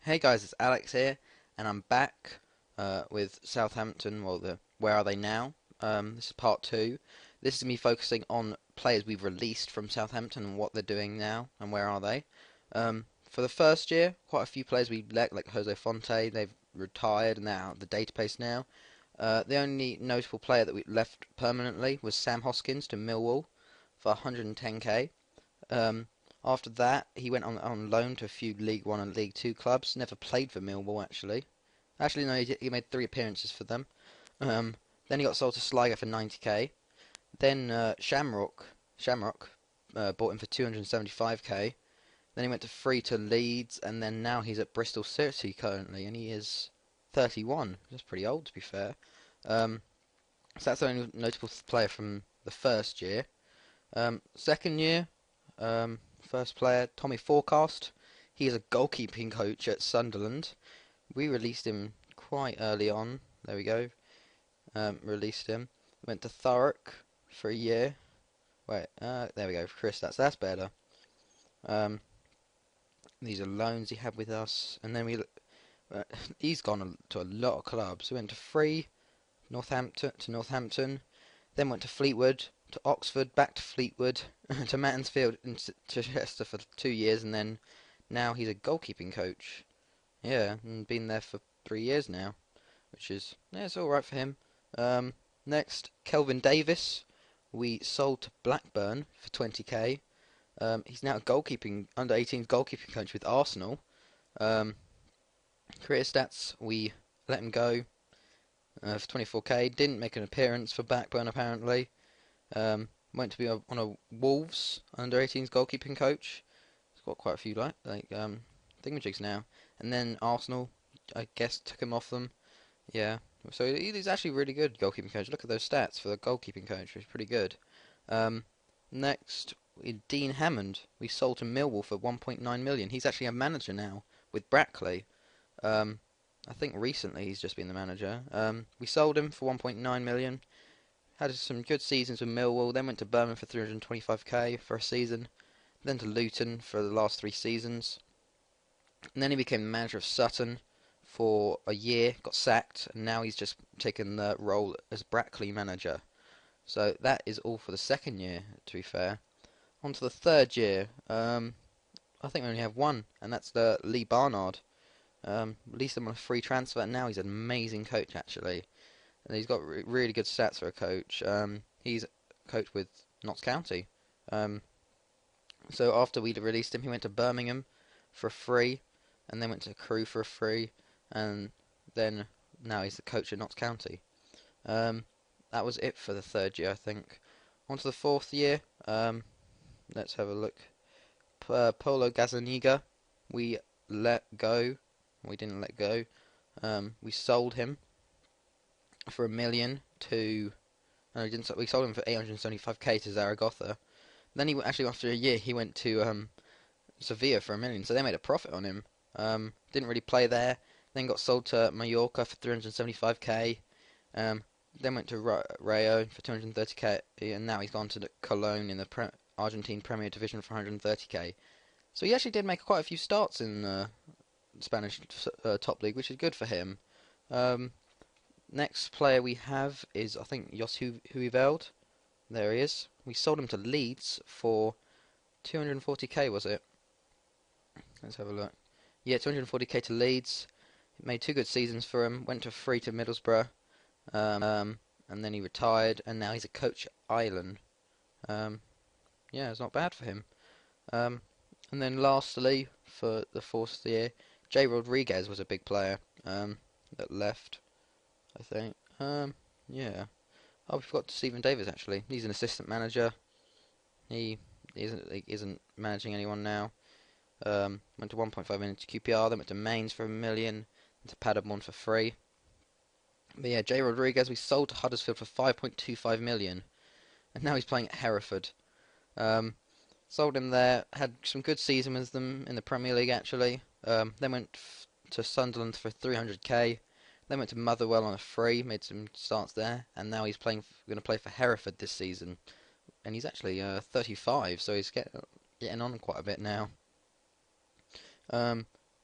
Hey guys, it's Alex here, and I'm back with Southampton. Well, the where are they now? This is part two. This is me focusing on players we've released from Southampton and what they're doing now and where are they. For the first year, quite a few players we let, like Jose Fonte, they've retired and they're out of the database now. The only notable player that we left permanently was Sam Hoskins to Millwall for 110k. Um, After that, he went on loan to a few League One and League Two clubs. Never played for Millwall actually. Actually, no, he made three appearances for them. Um, then he got sold to Sligo for 90k. Then Shamrock bought him for 275k. Then he went to free to Leeds, and then now he's at Bristol City currently, and he is 31. That's pretty old to be fair. So that's the only notable player from the first year. Second year, first player, Tommy Forecast. He is a goalkeeping coach at Sunderland. We released him quite early on. There we go. Released him. Went to Thurrock for a year. Wait, there we go. Chris, that's better. Um, these are loans he had with us, and then he's gone to a lot of clubs. We went to Northampton, then went to Fleetwood, to Oxford, back to Fleetwood, to Mansfield, and to Chester for 2 years, and then now he's a goalkeeping coach. Yeah, and been there for 3 years now, which is, yeah, it's all right for him. Next, Kelvin Davis, we sold to Blackburn for 20k. He's now a under 18s goalkeeping coach with Arsenal. Um, Career stats, we let him go for 24k. Didn't make an appearance for Blackburn apparently. Went to be on a Wolves under 18s goalkeeping coach. He's got quite a few thingamajigs now. And then Arsenal, I guess, took him off them. Yeah, so he's actually really good goalkeeping coach. Look at those stats for the goalkeeping coach. He's pretty good. Next, Dean Hammond. We sold to Millwall for 1.9 million. He's actually a manager now with Brackley. I think recently he's just been the manager. We sold him for 1.9 million. Had some good seasons with Millwall, then went to Birmingham for 325k for a season, then to Luton for the last 3 seasons. And then he became the manager of Sutton for a year, got sacked, and now he's just taken the role as Brackley manager. So that is all for the second year, to be fair. On to the third year. I think we only have one, and that's the Lee Barnard. Released him on a free transfer, and now he's an amazing coach actually. And he's got really good stats for a coach. He's coached with Notts County. So after we released him, he went to Birmingham for a free, and then went to Crewe for a free, and then now he's the coach at Notts County. That was it for the third year, I think. On to the fourth year. Let's have a look. Polo Gazzaniga, we let go. We didn't let go. We sold him for 1 million to. No, we didn't. We sold him for 875k to Zaragoza. Then he actually, after a year, he went to Sevilla for 1 million. So they made a profit on him. Didn't really play there. Then got sold to Mallorca for 375k. Then went to Rayo for 230k, and now he's gone to the Cologne in the Argentine Premier Division for 130k. So he actually did make quite a few starts in Spanish top league, which is good for him. Next player we have is, I think, Jos Huiveld. There he is. We sold him to Leeds for 240k, was it? Let's have a look. Yeah, 240k to Leeds. Made 2 good seasons for him. Went to free to Middlesbrough. And then he retired, and now he's a coach at Ireland. Yeah, it's not bad for him. And then lastly, for the fourth year, Jay Rodriguez was a big player that left, I think. Yeah. Oh, we forgot Stephen Davis actually. He's an assistant manager. He isn't managing anyone now. Went to 1.5 million to QPR, then went to Mainz for 1 million, and to Paderborn for free. But yeah, Jay Rodriguez we sold to Huddersfield for 5.25 million, and now he's playing at Hereford. Sold him there, had some good season with them in the Premier League actually. Then went to Sunderland for 300k. Then went to Motherwell on a free, made some starts there, and now he's going to play for Hereford this season. And he's actually 35, so he's getting on quite a bit now.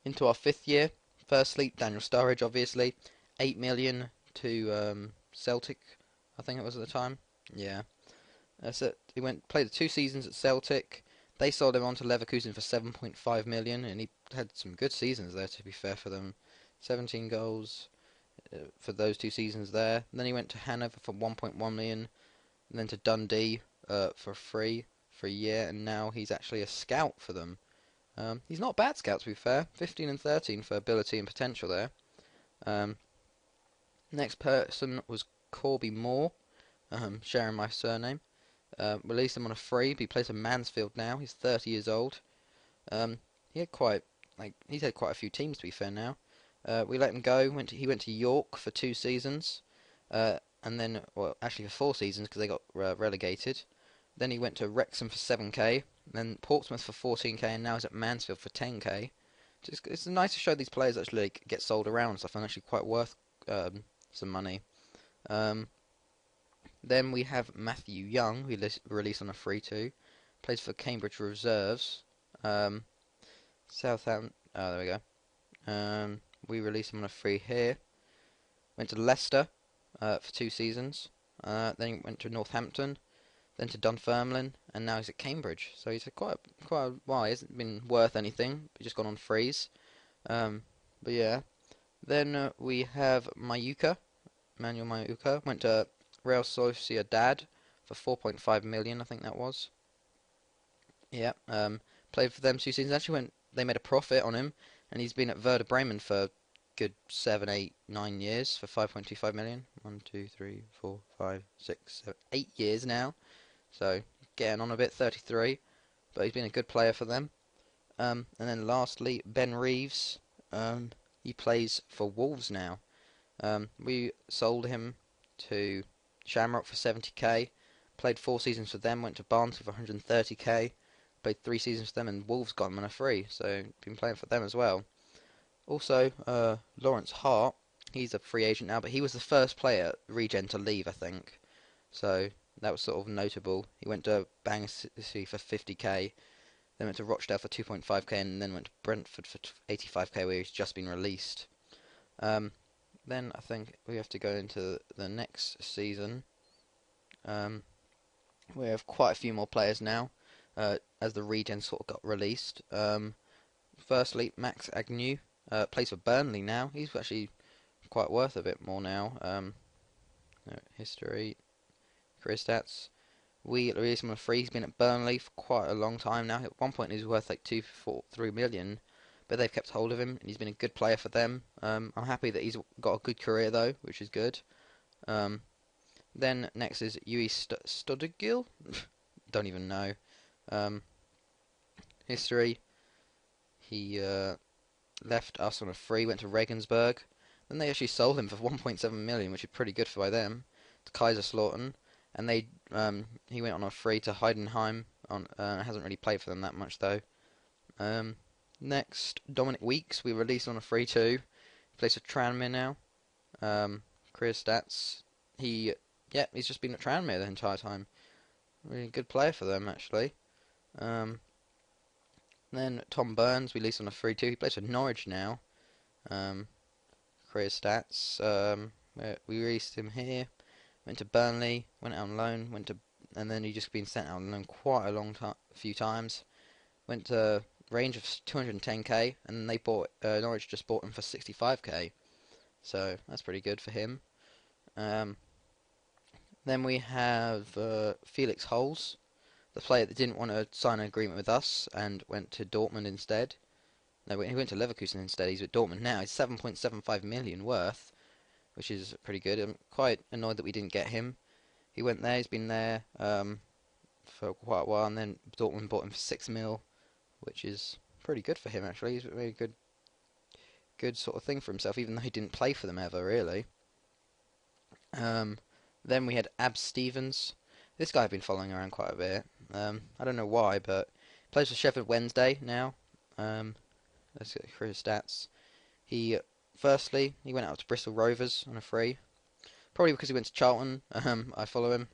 Into our 5th year. Firstly, Daniel Sturridge, obviously, 8 million to Celtic, I think it was at the time. Yeah, so he played the 2 seasons at Celtic. They sold him on to Leverkusen for 7.5 million, and he had some good seasons there. To be fair for them, 17 goals for those 2 seasons there. And then he went to Hanover for 1.1 million, and then to Dundee for free for a year, and now he's actually a scout for them. He's not a bad scout, to be fair. 15 and 13 for ability and potential there. Um, Next person was Corby Moore, sharing my surname. Released him on a free, but he plays for Mansfield now. He's 30 years old. Um, he's had quite a few teams, to be fair now. We let him go. He went to York for 2 seasons, and then, well, actually for 4 seasons because they got relegated. Then he went to Wrexham for 7k, then Portsmouth for 14k, and now he's at Mansfield for 10k. It's nice to show these players actually get sold around and stuff, and actually quite worth some money. Then we have Matthew Young, who released on a free too. Plays for Cambridge Reserves. Southampton. Oh, there we go. We released him on a free here. Went to Leicester for 2 seasons. Then he went to Northampton. Then to Dunfermline, and now he's at Cambridge. So he's had quite a while. He hasn't been worth anything. He's just gone on frees. But yeah. Then we have Manuel Mayuka. Went to Real Sociedad for 4.5 million, I think that was. Yeah. Played for them 2 seasons. Actually they made a profit on him, and he's been at Werder Bremen for good 7, 8, 9 years for 5.25 million. 1, 2, 3, 4, 5, 6, 7, 8 years now. So getting on a bit, 33, but he's been a good player for them. And then lastly, Ben Reeves. He plays for Wolves now. We sold him to Shamrock for 70k. Played 4 seasons for them. Went to Barnsley for 130k. Played 3 seasons for them, and Wolves got him on a free. So been playing for them as well. Also, Lawrence Hart. He's a free agent now, but he was the first player at Regen to leave, I think. So that was sort of notable. He went to Bangor for 50k, then went to Rochdale for 2.5k, and then went to Brentford for 85k, where he's just been released. Then I think we have to go into the next season. We have quite a few more players now, as the regen sort of got released. Firstly, Max Agnew plays for Burnley now. He's actually quite worth a bit more now. History, career stats. We released him on a free. He's been at Burnley for quite a long time now. At one point he was worth like 2, 4, 3 million, but they've kept hold of him, and he's been a good player for them. I'm happy that he's got a good career though, which is good. Then next is Yui Studigill. Don't even know. History. He left us on a free, went to Regensburg. Then they actually sold him for 1.7 million, which is pretty good by them, to Kaiserslautern. And he went on a free to Heidenheim. Hasn't really played for them that much though. Next, Dominic Weeks, we released on a free too. He plays for Tranmere now. Career stats. He's just been at Tranmere the entire time. Really good player for them actually. Then Tom Burns, we released on a free too. He plays for Norwich now. Career stats. We released him here. Went to Burnley, went out on loan, and then he just been sent out on loan quite a few times. Went to range of 210k, and they Norwich just bought him for 65k. So that's pretty good for him. Then we have Felix Holes, the player that didn't want to sign an agreement with us and went to Dortmund instead. No, he went to Leverkusen instead. He's at Dortmund now. He's 7.75 million worth, which is pretty good. I'm quite annoyed that we didn't get him. He went there. He's been there for quite a while, and then Dortmund bought him for 6 mil, which is pretty good for him actually. He's a very good sort of thing for himself, even though he didn't play for them ever really. Then we had Ab Stevens. This guy I've been following around quite a bit. I don't know why, but he plays for Sheffield Wednesday now. Let's get through his stats. Firstly, he went out to Bristol Rovers on a free. Probably because he went to Charlton. I follow him.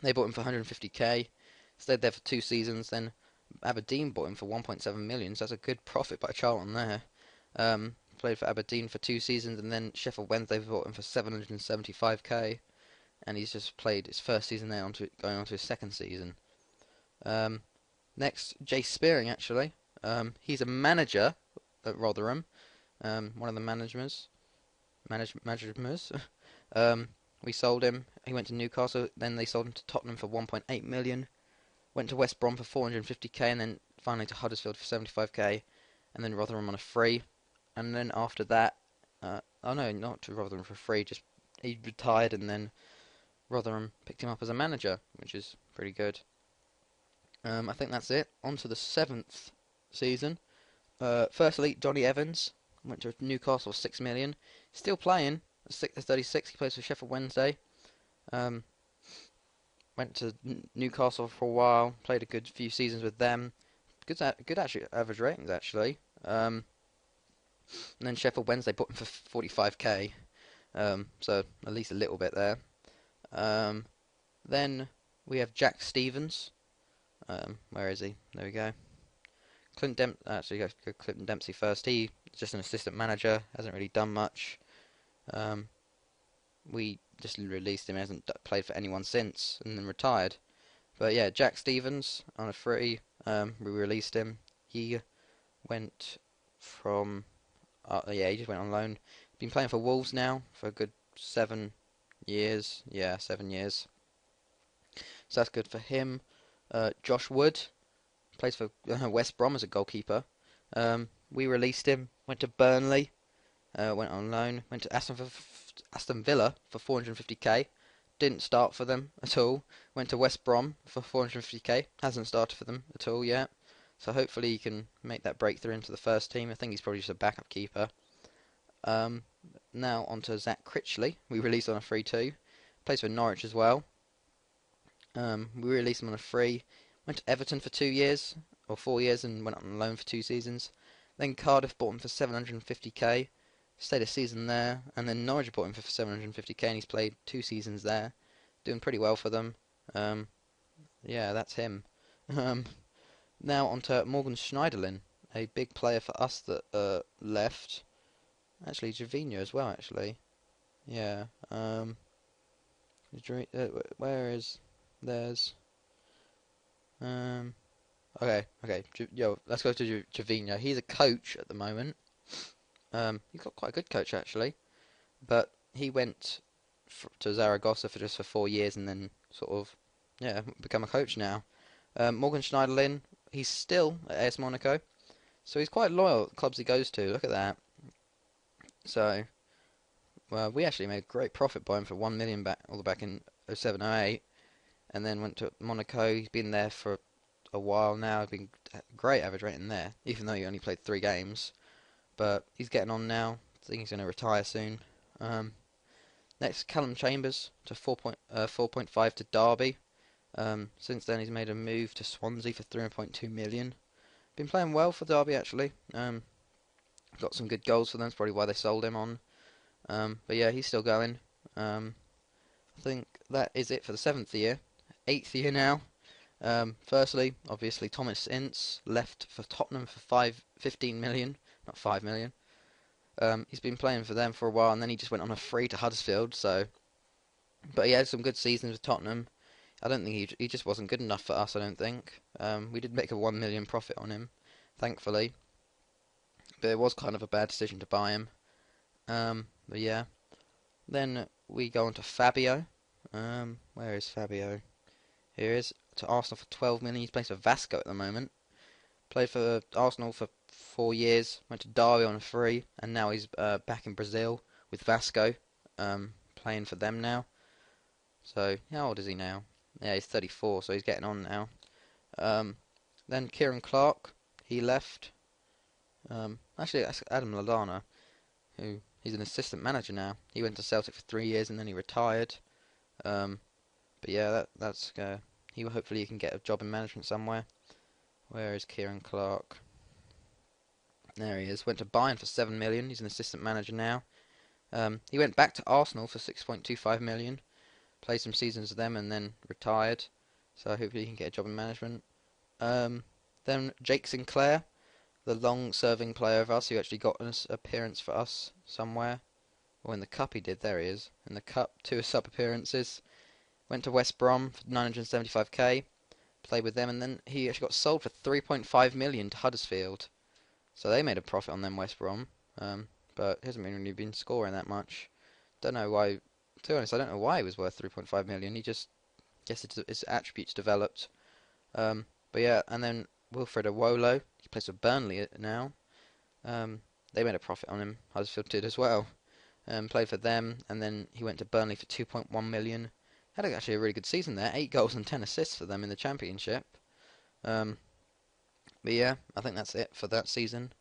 They bought him for 150k. Stayed there for 2 seasons. Then Aberdeen bought him for 1.7 million. So that's a good profit by Charlton there. Played for Aberdeen for 2 seasons, and then Sheffield Wednesday bought him for 775k, and he's just played his first season there, going on to his second season. Um, Next, Jay Spearing actually. He's a manager at Rotherham, one of the managers. um, we sold him. He went to Newcastle. Then they sold him to Tottenham for 1.8 million. Went to West Brom for 450k, and then finally to Huddersfield for 75k, and then Rotherham on a free. And then after that, oh no, not to Rotherham for free. Just he retired, and then Rotherham picked him up as a manager, which is pretty good. I think that's it. On to the 7th season. Firstly, Donny Evans went to Newcastle for 6 million. Still playing. At 36, he plays for Sheffield Wednesday. Went to Newcastle for a while. Played a good few seasons with them. Good actually average ratings actually. And then Sheffield Wednesday bought him for 45k. So at least a little bit there. Then we have Jack Stevens. Where is he? There we go. Actually, go Clinton Dempsey first. He's just an assistant manager. Hasn't really done much. We just released him. He hasn't played for anyone since, and then retired. But yeah, Jack Stevens on a free. We released him. He went from. Yeah, he just went on loan. Been playing for Wolves now for a good 7 years. Yeah, 7 years. So that's good for him. Josh Wood plays for West Brom as a goalkeeper. We released him. Went to Burnley. Went on loan. Went to Aston Villa for 450k. Didn't start for them at all. Went to West Brom for 450k. Hasn't started for them at all yet. So hopefully he can make that breakthrough into the first team. I think he's probably just a backup keeper. Now on to Zach Critchley. We released on a free too. Plays for Norwich as well. We released him on a free. Went to Everton for 2 years, or 4 years, and went on loan for 2 seasons. Then Cardiff bought him for 750k. Stayed a season there. And then Norwich bought him for 750k, and he's played 2 seasons there. Doing pretty well for them. Yeah, that's him. Now on to Morgan Schneiderlin, a big player for us that left. Actually, Javinho as well, actually. Yeah. Where is... There's... Okay. Let's go to Javinho. He's a coach at the moment. He's got quite a good coach, actually. But he went to Zaragoza for 4 years and then sort of, yeah, become a coach now. Morgan Schneiderlin, he's still at AS Monaco. So he's quite loyal at the clubs he goes to. Look at that. So, well, we actually made a great profit by him for 1 million back in 07-08. And then went to Monaco. He's been there for a while now. He's been great average rating there, even though he only played 3 games. But he's getting on now. I think he's going to retire soon. Next, Callum Chambers to 4.5 to Derby. Since then, he's made a move to Swansea for 3.2 million. Been playing well for Derby actually. Got some good goals for them. That's probably why they sold him on. But yeah, he's still going. I think that is it for the 7th year. 8th year now. Firstly, obviously Thomas Ince left for Tottenham for 15 million, not 5 million. He's been playing for them for a while, and then he just went on a free to Huddersfield. So, but he had some good seasons with Tottenham. I don't think he just wasn't good enough for us. I don't think. We did make a 1 million profit on him, thankfully. But it was kind of a bad decision to buy him. But yeah. Then we go on to Fabio. Where is Fabio? Here he is. To Arsenal for 12 million. He's playing for Vasco at the moment. Played for Arsenal for 4 years. Went to Derby on a free, and now he's back in Brazil with Vasco, playing for them now. So how old is he now? Yeah, he's 34, so he's getting on now. Then Kieran Clark, he left. Actually, that's Adam Lallana, who he's an assistant manager now. He went to Celtic for 3 years and then he retired. But yeah, that's hopefully he can get a job in management somewhere. Where is Kieran Clark? There he is. Went to Bayern for 7 million. He's an assistant manager now. He went back to Arsenal for 6.25 million. Played some seasons with them and then retired. So hopefully he can get a job in management. Then Jake Sinclair the long-serving player of us who actually got an appearance for us somewhere. Or in the cup he did. There he is. In the cup, 2 sub appearances. Went to West Brom for 975k. Played with them, and then he actually got sold for 3.5 million to Huddersfield. So they made a profit on them, West Brom. But he hasn't really been scoring that much. Don't know why. To be honest, I don't know why he was worth 3.5 million. He just guess his attributes developed. But yeah, and then Wilfred Awolo. He plays for Burnley now. They made a profit on him. Huddersfield did as well. Played for them, and then he went to Burnley for 2.1 million. Had actually a really good season there. 8 goals and 10 assists for them in the Championship. But yeah, I think that's it for that season.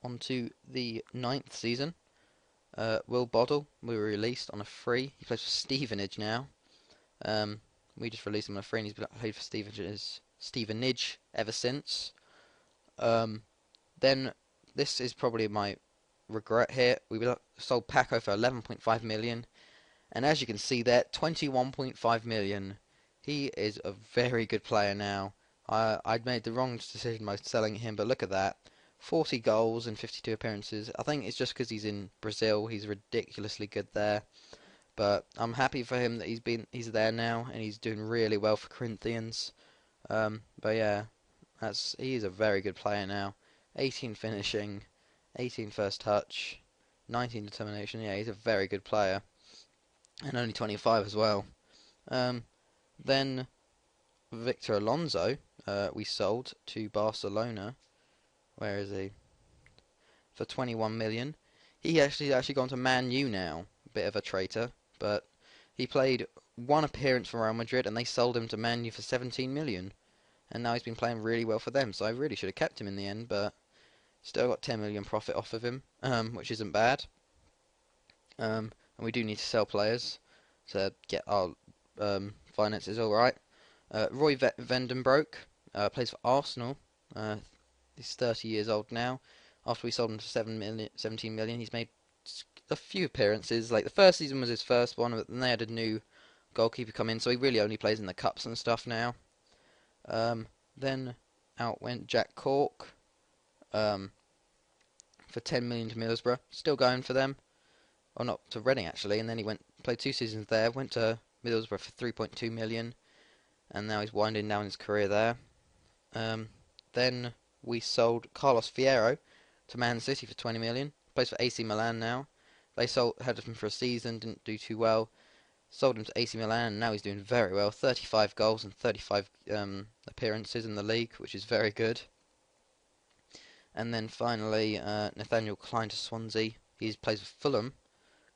On to the 9th season. Will Boddle, we were released on a free. He plays for Stevenage now. We just released him on a free, and he's played for Stevenage ever since. Then this is probably my regret here. We sold Paco for 11.5 million, and as you can see there, 21.5 million. He is a very good player now. I'd made the wrong decision by selling him, but look at that. 40 goals and 52 appearances. I think it's just because he's in Brazil. He's ridiculously good there. But I'm happy for him that he's there now, and he's doing really well for Corinthians. But yeah, he's a very good player now. 18 finishing, 18 first touch, 19 determination. Yeah, he's a very good player, and only 25 as well. Then Victor Alonso, we sold to Barcelona. Where is he? For 21 million. He actually gone to Man U now. Bit of a traitor, but he played 1 appearance for Real Madrid, and they sold him to Man U for 17 million. And now he's been playing really well for them, so I really should have kept him in the end, but still got 10 million profit off of him, which isn't bad. And we do need to sell players to get our finances alright. Roy Vandenbroek plays for Arsenal. He's 30 years old now. After we sold him to 17 million, he's made a few appearances. Like the first season was his first one, but then they had a new goalkeeper come in, so he really only plays in the cups and stuff now. Then out went Jack Cork for 10 million to Middlesbrough. Still going for them. Or not, to Reading actually, and then he played 2 seasons there, went to Middlesbrough for 3.2 million, and now he's winding down his career there. Then we sold Carlos Fierro to Man City for 20 million. Plays for AC Milan now. They had him for a season, didn't do too well. Sold him to AC Milan, and now he's doing very well. 35 goals and 35 appearances in the league, which is very good. And then finally, Nathaniel Klein to Swansea. He plays for Fulham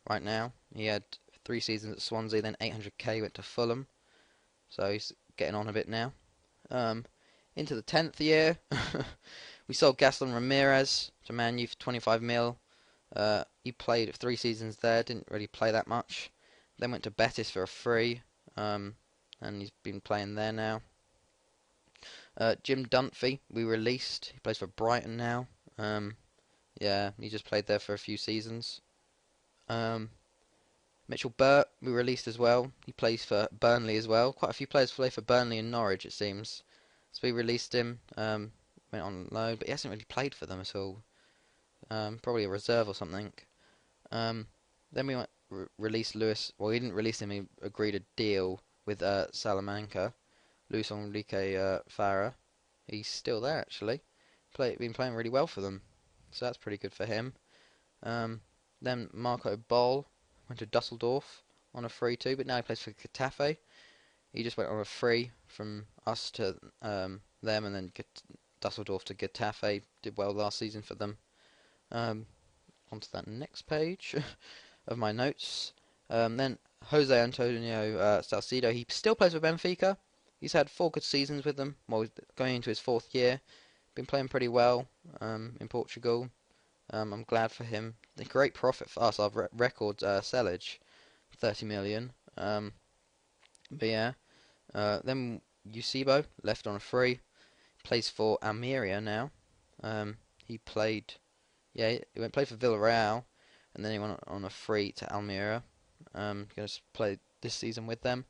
right now. He had 3 seasons at Swansea, then 800k went to Fulham. So he's getting on a bit now. Into the 10th year, we sold Gaston Ramirez to Man U for 25 mil. He played 3 seasons there, didn't really play that much. Then went to Betis for a free, and he's been playing there now. Jim Dunphy, we released. He plays for Brighton now. Yeah, he just played there for a few seasons. Mitchell Burt, we released as well. He plays for Burnley as well. Quite a few players play for Burnley and Norwich, it seems. So we released him. Went on loan, but he hasn't really played for them at all. Probably a reserve or something. Then we released Lewis. Well, we didn't release him. He agreed a deal with Salamanca. Luis Enrique Farah. He's still there actually. Been playing really well for them, so that's pretty good for him. Then Marco Ball went to Dusseldorf on a free too, but now he plays for Getafe. He just went on a free from us to them, and then Dusseldorf to Getafe. Did well last season for them. Onto that next page of my notes. Then Jose Antonio Salcido. He still plays for Benfica. He's had 4 good seasons with them. Well, he's going into his 4th year. Been playing pretty well in Portugal. I'm glad for him. A great profit for us. Our record sellage, 30 million. But yeah. Then Eusebio left on a free. Plays for Almeria now. He played. Yeah, he played for Villarreal, and then he went on a free to Almeria. Going to play this season with them.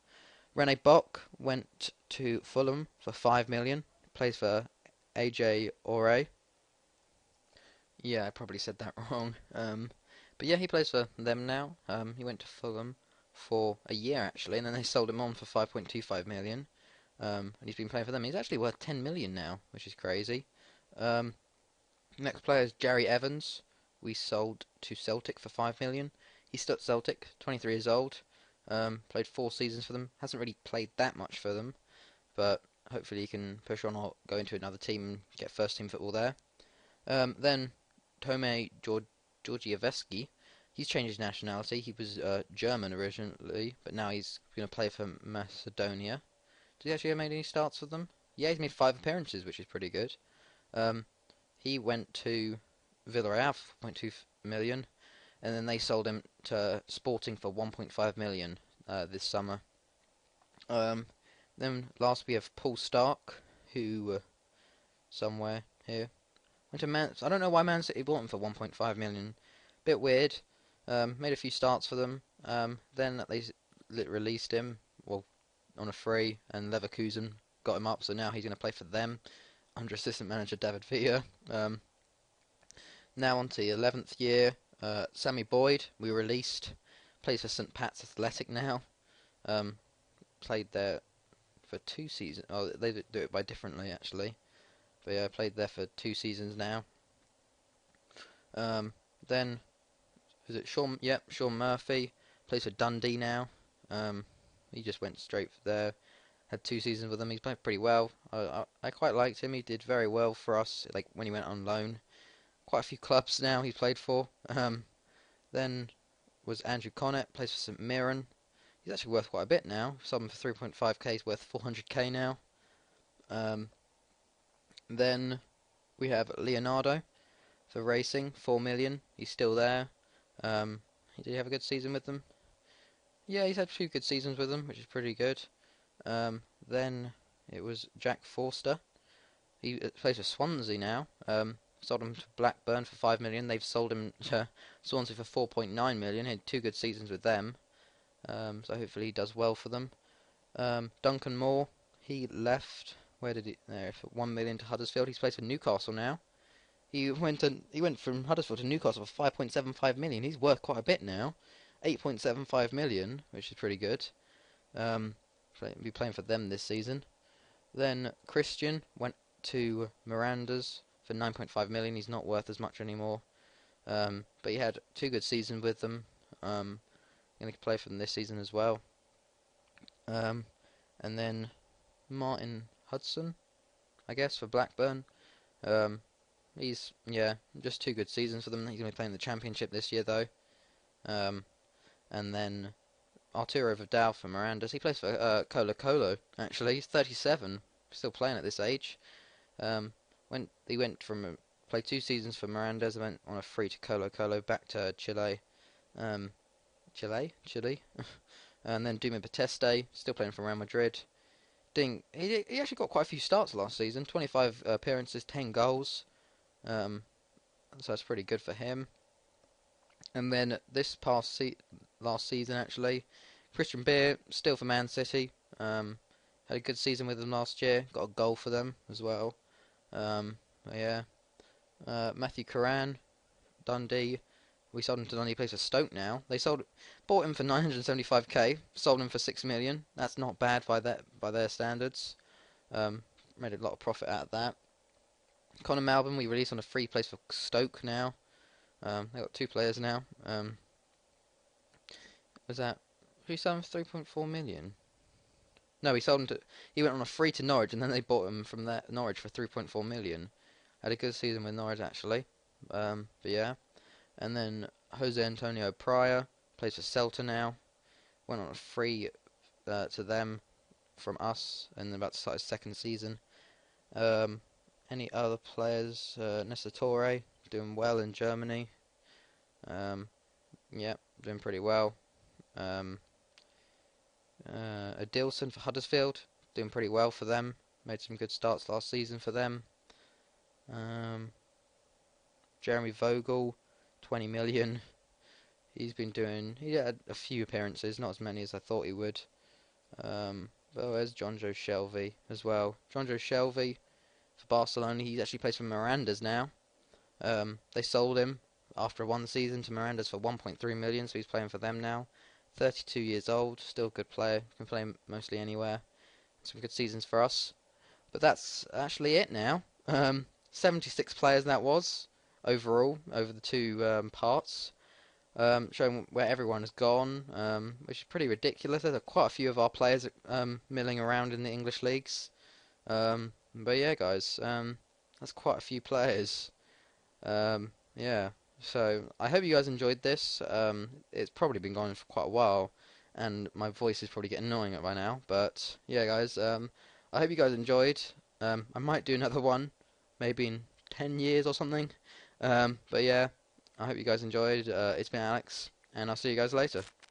Rene Bock went to Fulham for 5 million. Plays for AJ Ore. Yeah, I probably said that wrong. But yeah, he plays for them now. He went to Fulham for a year actually, and then they sold him on for 5.25 million. And he's been playing for them. He's actually worth 10 million now, which is crazy. Um, Next player is Jerry Evans. We sold to Celtic for 5 million. He's still at Celtic, 23 years old. Played 4 seasons for them. Hasn't really played that much for them, but hopefully he can push on or go into another team and get first team football there. Then Tome Georgievski, he's changed his nationality. He was German originally, but now he's going to play for Macedonia. Did he actually make any starts for them? Yeah, he's made 5 appearances, which is pretty good. Um, he went to Villarreal for 0.2 million, and then they sold him to Sporting for 1.5 million this summer. Um, then last we have Paul Stark, who somewhere here went to Man. I don't know why Man City bought him for 1.5 million. Bit weird. Made a few starts for them. Then they released him, well, on a free, and Leverkusen got him up, so now he's going to play for them under assistant manager David Villa. Now on to the 11th year. Sammy Boyd, we released, plays for St Pat's Athletic now. Played there for 2 seasons. Oh, they do it by differently actually. But yeah, played there for 2 seasons now. Then is it Sean? Yep, Sean Murphy plays for Dundee now. He just went straight for there. Had 2 seasons with him. He's played pretty well. I quite liked him. He did very well for us. Like when he went on loan. Quite a few clubs now he's played for. Then was Andrew Connett. Plays for St Mirren. He's actually worth quite a bit now. Sold him for 3.5k. He's worth 400k now. Then we have Leonardo for Racing, 4 million. He's still there. Did he have a good season with them? Yeah, he's had a few good seasons with them, which is pretty good. Then it was Jack Forster. He plays for Swansea now. Sold him to Blackburn for 5 million. They've sold him to Swansea for 4.9 million. He had 2 good seasons with them. So hopefully he does well for them. Duncan Moore, he left. Where did he? There, for 1 million to Huddersfield. He's played for Newcastle now. He went from Huddersfield to Newcastle for 5.75 million. He's worth quite a bit now. 8.75 million, which is pretty good. Be playing for them this season. Then Christian went to Miranda's for 9.5 million. He's not worth as much anymore. But he had 2 good seasons with them. Going to play for them this season as well. And then Martin Hudson, I guess, for Blackburn. He's, yeah, just 2 good seasons for them. He's going to be playing the Championship this year, though. And then Arturo Vidal for Miranda's. He plays for Colo Colo, actually. He's 37, still playing at this age. He went from played 2 seasons for Miranda's and went on a free to Colo Colo back to Chile. Chile. And then Duma Bateste, still playing for Real Madrid. He actually got quite a few starts last season. 25 appearances, 10 goals. So that's pretty good for him. And then this last season actually, Christian Beer still for Man City. Had a good season with them last year. Got a goal for them as well. Yeah. Matthew Curran, Dundee. We sold him to Dundee. He plays for Stoke now. Bought him for 975k. Sold him for 6 million. That's not bad by their standards. Made a lot of profit out of that. Connor Malbon we released on a free, place for Stoke now. They got 2 players now. Was that? Who sold him for 3.4 million? No, he sold him to. He went on a free to Norwich, and then they bought him from Norwich for 3.4 million. Had a good season with Norwich actually. But yeah. And then Jose Antonio Pryor plays for Celta now. Went on a free to them from us, and about to start his 2nd season. Any other players? Nesta Torre doing well in Germany. Yeah, doing pretty well. Adilson for Huddersfield, doing pretty well for them. Made some good starts last season for them. Jeremy Vogel, 20 million. He had a few appearances, not as many as I thought he would. But there's John Joe Shelvey as well. John Joe Shelvey for Barcelona. He actually plays for Miranda's now. They sold him after one season to Miranda's for 1.3 million, so he's playing for them now. 32 years old, still a good player, can play mostly anywhere. Some good seasons for us. But that's actually it now. 76 players that was overall over the two parts, showing where everyone has gone, which is pretty ridiculous. There's quite a few of our players milling around in the English leagues. But yeah, guys, that's quite a few players. Yeah, so I hope you guys enjoyed this. It's probably been going for quite a while, and my voice is probably getting annoying by now. But yeah, guys, I hope you guys enjoyed. I might do another one, maybe in 10 years or something. But yeah, I hope you guys enjoyed. It's been Alex, and I'll see you guys later.